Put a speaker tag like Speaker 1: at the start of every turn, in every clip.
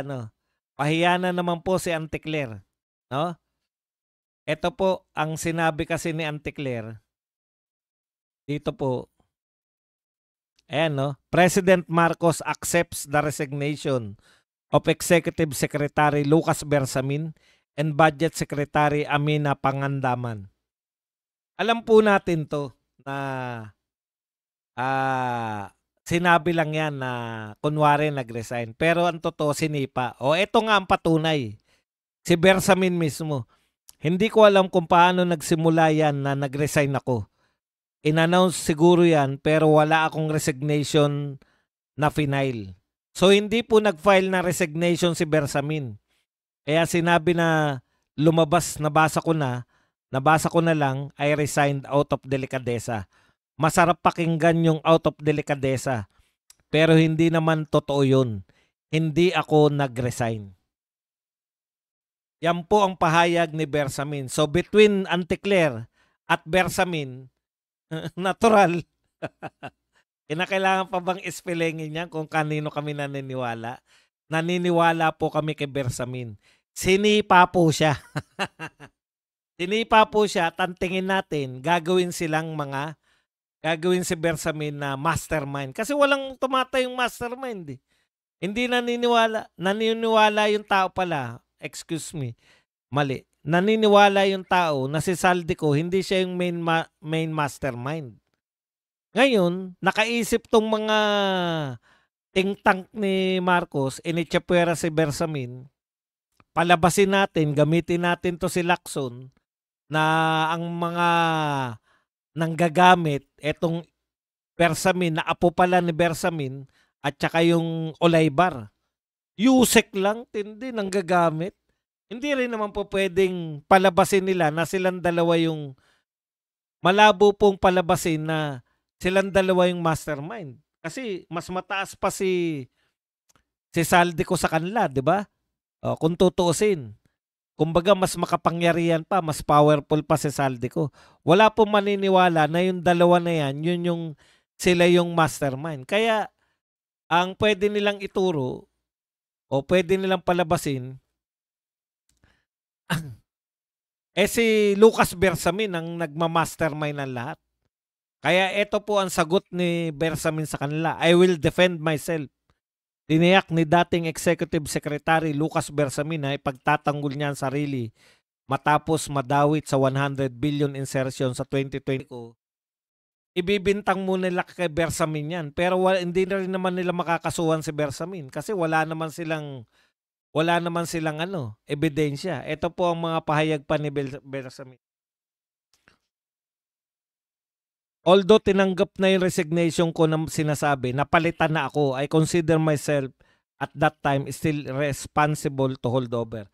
Speaker 1: ano, pahiya na naman po si Auntie Claire, no? Ito po ang sinabi kasi ni Auntie Claire dito po. Ayan, no? President Marcos accepts the resignation of Executive Secretary Lucas Bersamin and Budget Secretary Amina Pangandaman. Alam po natin to na sinabi lang yan na kunwari nag-resign. Pero ang totoo, sinipa. O eto nga ang patunay. Si Bersamin mismo. Hindi ko alam kung paano nagsimula yan na nag-resign ako. In-announce siguro yan pero wala akong resignation na final. So hindi po nag-file na resignation si Bersamin. Kaya sinabi na lumabas, nabasa ko na lang, I resigned out of delikadesa. Masarap pakinggan yung out of delikadesa. Pero hindi naman totoo yun. Hindi ako nag-resign. Yan po ang pahayag ni Bersamin. So between Auntie Claire at Bersamin, natural. Kinakailangan pa bang ispelengin niya kung kanino kami naniniwala? Naniniwala po kami kay Bersamin. Sinipa po siya. Sinipa po siya, tantingin natin, gagawin si Bersamin na mastermind. Kasi walang tumatay yung mastermind. Hindi naniniwala yung tao pala. Excuse me, mali. Naniniwala yung tao na si Saldico hindi siya yung main mastermind. Ngayon, nakaisip tong mga think tank ni Marcos, initsapwera si Bersamin, palabasin natin, gamitin natin to si Lacson na ang mga nanggagamit, etong Bersamin, na apo pala ni Bersamin, at saka yung Olaybar. Yusek lang, tindi, nanggagamit. Hindi rin naman po pwedeng palabasin nila na silang dalawa yung, malabo pong palabasin na silang dalawa yung mastermind. Kasi mas mataas pa si Saldico sa kanila, di ba? O, kung tutuusin. Kumbaga mas makapangyarihan pa, mas powerful pa si Saldico. Wala pong maniniwala na yung dalawa na yan, sila yung mastermind. Kaya ang pwede nilang ituro o pwede nilang palabasin si Lucas Bersamin ang nagma-mastermind ng lahat. Kaya ito po ang sagot ni Bersamin sa kanila. I will defend myself. Tiniyak ni dating Executive Secretary Lucas Bersamin na ipagtatanggol niya ang sarili matapos madawit sa 100 billion insertion sa 2020 ko. Ibibintang muna nila kay Bersamin yan. Pero hindi na rin naman nila makakasuhan si Bersamin kasi wala naman silang ebidensya. Ito po ang mga pahayag pa ni Bersamin. Although tinanggap na yung resignation ko na sinasabi, napalitan na ako, I consider myself at that time still responsible to hold over.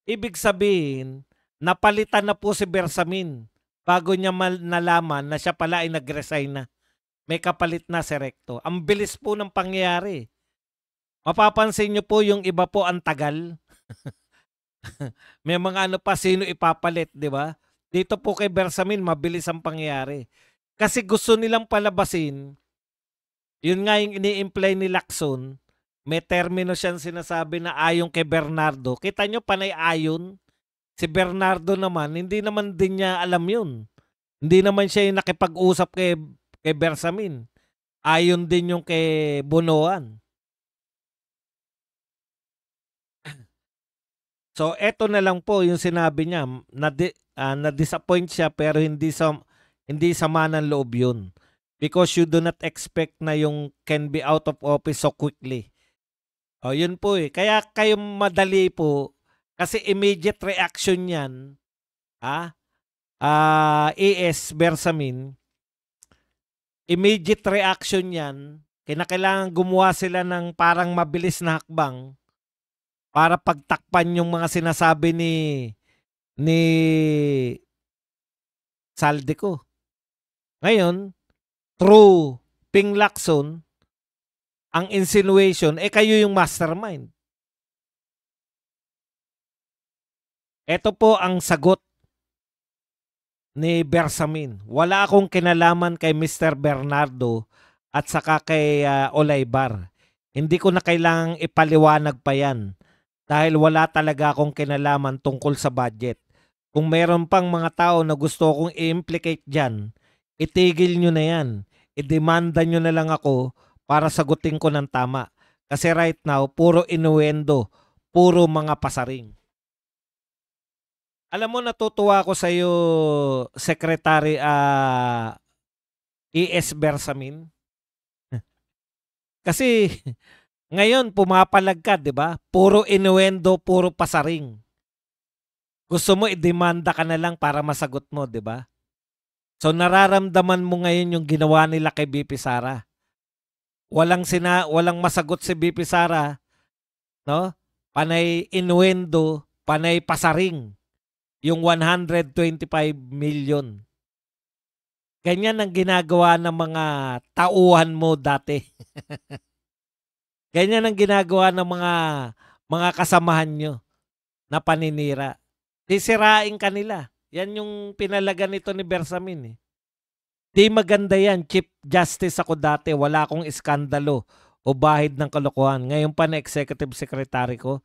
Speaker 1: Ibig sabihin, napalitan na po si Bersamin bago niya nalaman na siya pala ay nag-resign na. May kapalit na si Recto. Ang bilis po ng pangyayari. Mapapansin niyo po yung iba po ang tagal. May mga ano pa, sino ipapalit, di ba? Dito po kay Bersamin, mabilis ang pangyayari. Kasi gusto nilang palabasin, yun nga yung ini-imply ni Lacson, may termino siyang sinasabi na ayon kay Bernardo. Kita nyo, panay ayon. Si Bernardo naman, hindi naman din niya alam yun. Hindi naman siya yung nakipag-usap kay Bersamin. Ayon din yung kay Bonoan. So, eto na lang po yung sinabi niya. Na-disappoint siya pero hindi sama ng loob yun. Because you do not expect na yung can be out of office so quickly. O, yun po eh. Kaya kayo madali po kasi immediate reaction yan, ES Bersamin, immediate reaction yan, kinakailangan gumawa sila ng parang mabilis na hakbang para pagtakpan yung mga sinasabi ni Saldico. Ngayon, through Ping Lacson, ang insinuation, kayo yung mastermind. Ito po ang sagot ni Bersamin. Wala akong kinalaman kay Mr. Bernardo at saka kay Olaybar. Hindi ko na kailangang ipaliwanag pa yan. dahil wala talaga akong kinalaman tungkol sa budget. Kung meron pang mga tao na gusto akong i-implicate dyan, itigil nyo na yan. Idemanda nyo na lang ako para sagutin ko ng tama. Kasi right now, puro inuendo, puro mga pasaring. Alam mo, natutuwa ako sa iyo, Secretary E.S. Bersamin. Kasi ngayon pumapalag ka, 'di ba? Puro inuendo, puro pasaring. Gusto mo idemanda ka na lang para masagot mo, 'di ba? So nararamdaman mo ngayon yung ginawa nila kay BP Sara. Walang masagot si BP Sara, no? Panay inuendo, panay pasaring yung 125 million. Ganyan ang ginagawa ng mga tauhan mo dati. Ganyan ang ginagawa ng mga kasamahan nyo na paninira. Sisirain kanila. Yan yung pinalaga nito ni Bersamin eh. Di maganda yan. Chief Justice ako dati. Wala akong iskandalo o bahid ng kalokohan. Ngayon pa na Executive Secretary ko,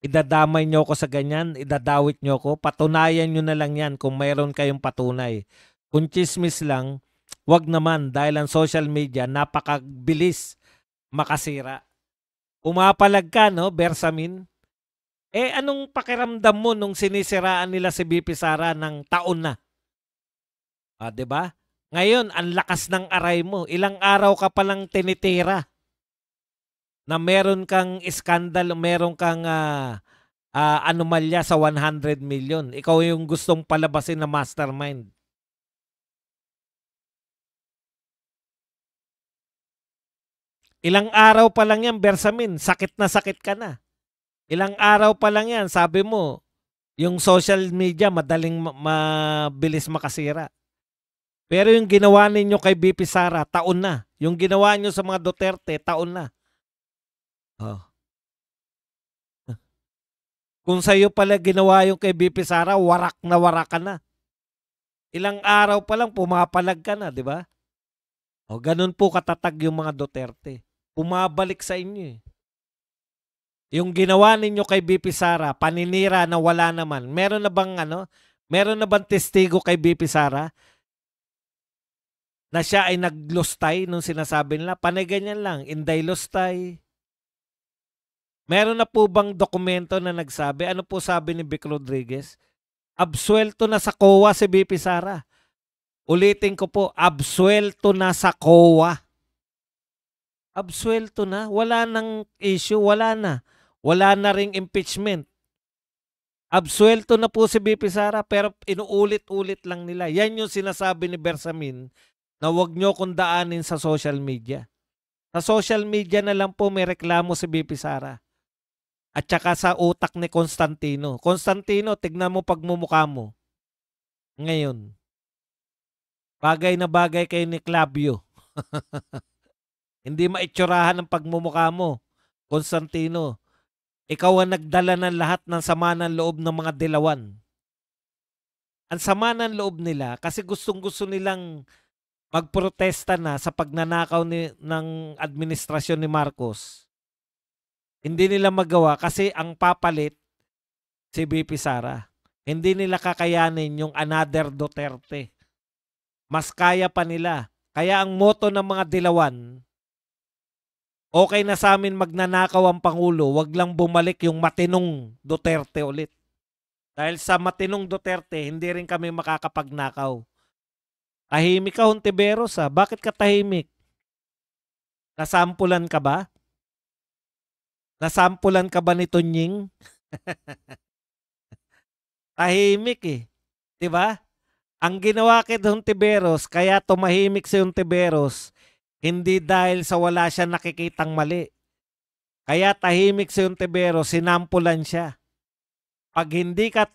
Speaker 1: idadamay nyo ako sa ganyan, idadawit nyo ako, patunayan nyo na lang yan kung mayroon kayong patunay. Kung chismis lang, wag naman dahil ang social media napakabilis makasira. Pumapalag ka, no, Bersamin? Eh, anong pakiramdam mo nung sinisiraan nila si BP Sara ng taon na? Ah, 'di ba? Ngayon, ang lakas ng aray mo. Ilang araw ka palang tinitira na meron kang iskandal, meron kang anomalya sa 100 million. Ikaw yung gustong palabasin na mastermind. Ilang araw pa lang yan, Bersamin. Sakit na sakit ka na. Ilang araw pa lang yan, sabi mo, yung social media madaling mabilis makasira. Pero yung ginawa ninyo kay BP Sara, taon na. Yung ginawa nyo sa mga Duterte, taon na. Oh. Kung sa'yo pala ginawa yung kay BP Sara, warak ka na. Ilang araw pa lang, pumapalag ka na, di ba? O, ganun po katatag yung mga Duterte. Pumabalik sa inyo eh. Yung ginawa ninyo kay BP Sara, paninira na wala naman. Meron na bang testigo kay BP Sara na siya ay naglustay nung sinasabi nila? Panay ganyan lang, inday lustay. Meron na po bang dokumento na nagsabi? Ano po sabi ni Vic Rodriguez? Absuelto na sa COA si BP Sara. Ulitin ko po, absuelto na sa COA. Absuelto na. Wala nang issue, wala na. Wala na ring impeachment. Absuelto na po si BP Sara pero inuulit-ulit lang nila. Yan yung sinasabi ni Bersamin na wag nyo kong daanin sa social media. Sa social media na lang po may reklamo si BP Sara. At saka sa utak ni Constantino. Constantino, tignan mo pagmumukha mo. Ngayon. Bagay na bagay kayo ni Clavio. Hindi maitsurahan ang pagmumukha mo. Constantino, ikaw ang nagdala ng lahat ng sama ng loob ng mga dilawan. Ang sama ng loob nila kasi gustong-gusto nilang magprotesta na sa pagnanakaw ng administrasyon ni Marcos. Hindi nila magawa kasi ang papalit si BP Sara. Hindi nila kakayanin yung another Duterte. Mas kaya pa nila. Kaya ang moto ng mga dilawan, okay na sa amin magnanakaw ang Pangulo, wag lang bumalik yung matinong Duterte ulit. Dahil sa matinong Duterte, hindi rin kami makakapagnakaw. Tahimik ka, Hontiveros ha? Bakit ka tahimik? Nasampulan ka ba? Nasampulan ka ba ni Tunying? Tahimik eh. 'Di ba? Ang ginawa kay Hontiveros, kaya tumahimik si Hontiveros, hindi dahil sa wala siya nakikitang mali. Kaya tahimik si Hontiveros, sinampulan siya. Pag hindi ka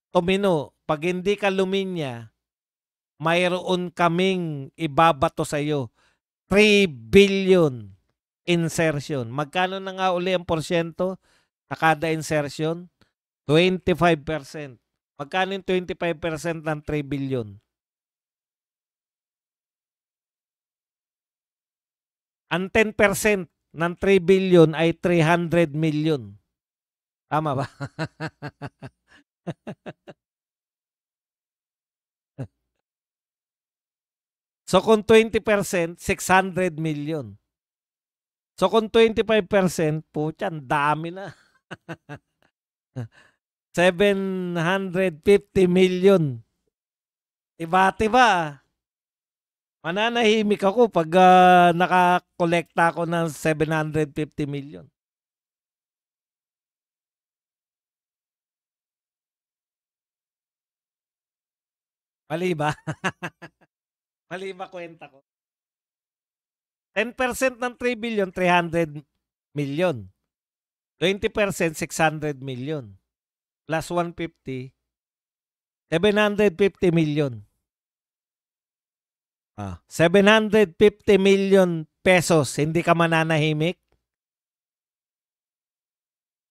Speaker 1: tumino, pag hindi ka luminya, mayroon kaming ibabato sa iyo. 3 billion insertion. Magkano na nga uli ang porsyento sa kada insertion? 25%. Magkano yung 25% ng 3 billion? Ang 10% ng 3 billion ay 300 million. Tama ba? So kung 20%, 600 million. So kung 25%, putya, ang dami na. 750 million. Iba-tiba. Mananahimik ako pag nakakolekta ako ng 750 million. Mali ba? Mali ba kwenta ko? 10% ng 3 billion, 300 million. 20%, 600 million. Plus 150, 750 million. 750 million pesos, hindi ka mananahimik?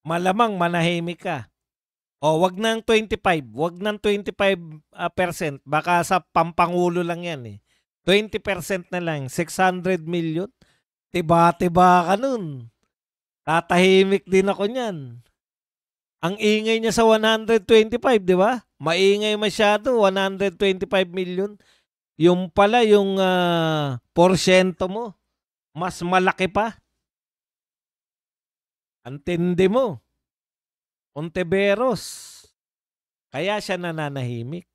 Speaker 1: Malamang manahimik ka. O, wag ng 25. Wag ng 25%. Baka sa pampangulo lang yan eh. 20% na lang. 600 million. Tiba-tiba ka nun. Tatahimik din ako niyan. Ang ingay niya sa 125, di ba? Maingay masyado, 125 million. Yung pala, yung porsyento mo, mas malaki pa. Antindi mo. Ontiveros. Kaya siya nananahimik.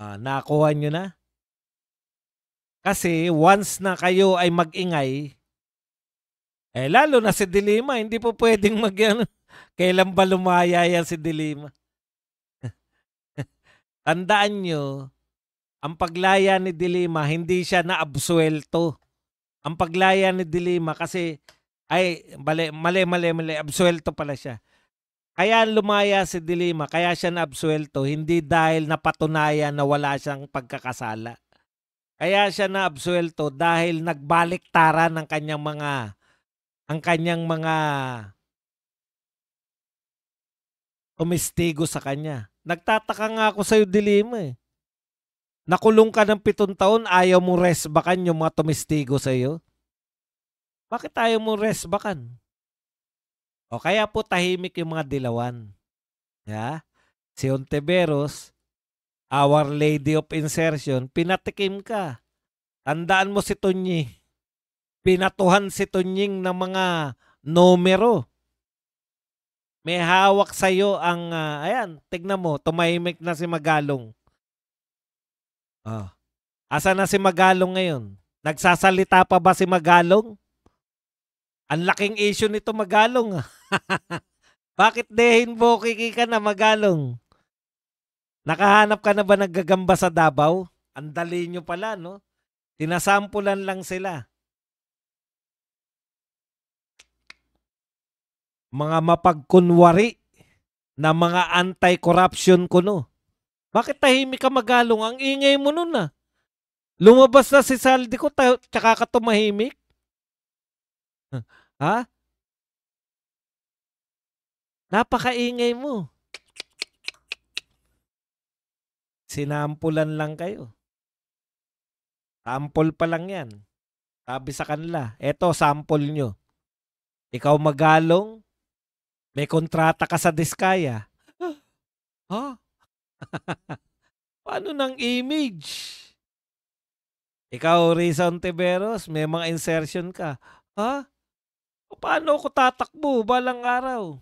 Speaker 1: Nakuha nyo na? Kasi once na kayo ay mag-ingay, lalo na si Dilima, hindi po pwedeng kailan ba lumaya yan si Dilima? Tandaan nyo, ang paglaya ni Dilima, hindi siya naabsuelto. Ang paglaya ni Dilima kasi, mali, absuelto pala siya. Kaya lumaya si Dilima, kaya siya naabsuelto, hindi dahil napatunayan na wala siyang pagkakasala. Kaya siya naabsuelto dahil nagbaliktaran ang kanyang mga tumistigo sa kanya. Nagtataka nga ako sa'yo, Dilima eh. Nakulong ka ng 7 taon, ayaw mo resbakan yung mga tumistigo sa'yo? Bakit ayaw mo resbakan? O kaya po tahimik yung mga dilawan. Yeah? Si Ontiveros, Our Lady of Insertion, pinatikim ka. Tandaan mo si Tunyi. Pinatuhan si Tunying ng mga numero. May hawak sa'yo ang, ayan, tignan mo, tumahimik na si Magalong. Asa na si Magalong ngayon? Nagsasalita pa ba si Magalong? Ang laking issue nito Magalong. Bakit dehin bokiki ka na Magalong? Nakahanap ka na ba naggagamba sa Davao? Ang dali nyo pala, no? Sinasampulan lang sila. Mga mapagkunwari na mga anti-corruption kuno. Bakit tahimik ka Magalong? Ang ingay mo nun ah. Lumabas na si Saldi ko, tsaka ka tumahimik? Ha? Napakaingay mo. Sinampulan lang kayo. Sample pa lang yan. Sabi sa kanila, eto sample nyo. Ikaw Magalong, may kontrata ka sa Diskaya. Ha? Paano ng image? Ikaw Risa Ontiveros, may mga insertion ka. Ha? Paano ako tatakbo balang araw?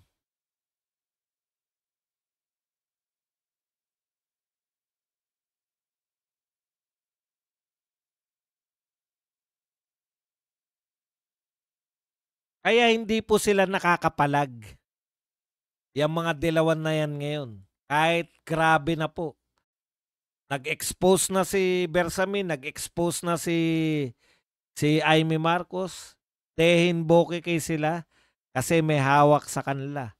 Speaker 1: Kaya hindi po sila nakakapalag. Yung mga dilawan na yan ngayon. Kahit grabe na po. Nag-expose na si Bersamin, nag-expose na si Aimee Marcos. Dehin bokeke sila kasi may hawak sa kanila.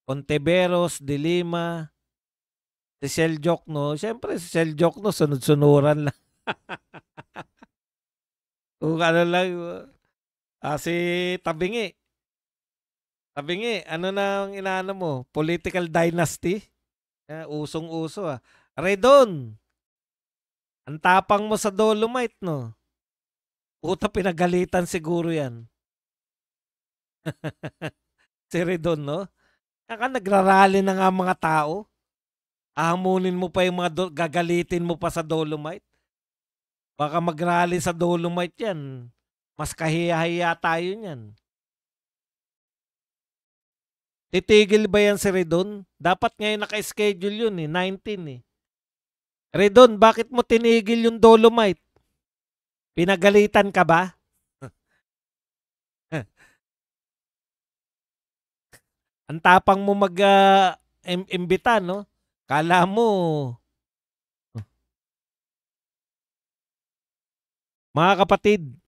Speaker 1: Ontiveros, Dilima, si Shell Jokno. Siyempre si Shell Jokno sunod-sunuran lang. Kung ano lang. Si Tabingi. Tabingi, ano nang inaano mo? Political dynasty? Usong-uso ah. Redon, ang tapang mo sa Dolomite, no? Puta, pinagalitan siguro yan. Si Redon, no? Nagrarally na nga mga tao. Ahamunin mo pa yung gagalitin mo pa sa Dolomite. Baka mag-rally sa Dolomite yan. Mas kahiya-hiya tayo niyan. Titigil ba yan si Redon? Dapat ngayon naka-schedule yun 19 eh. Redon, bakit mo tinigil yung Dolomite? Pinagalitan ka ba? Ang tapang mo imbita, no? Kala mo, mga kapatid,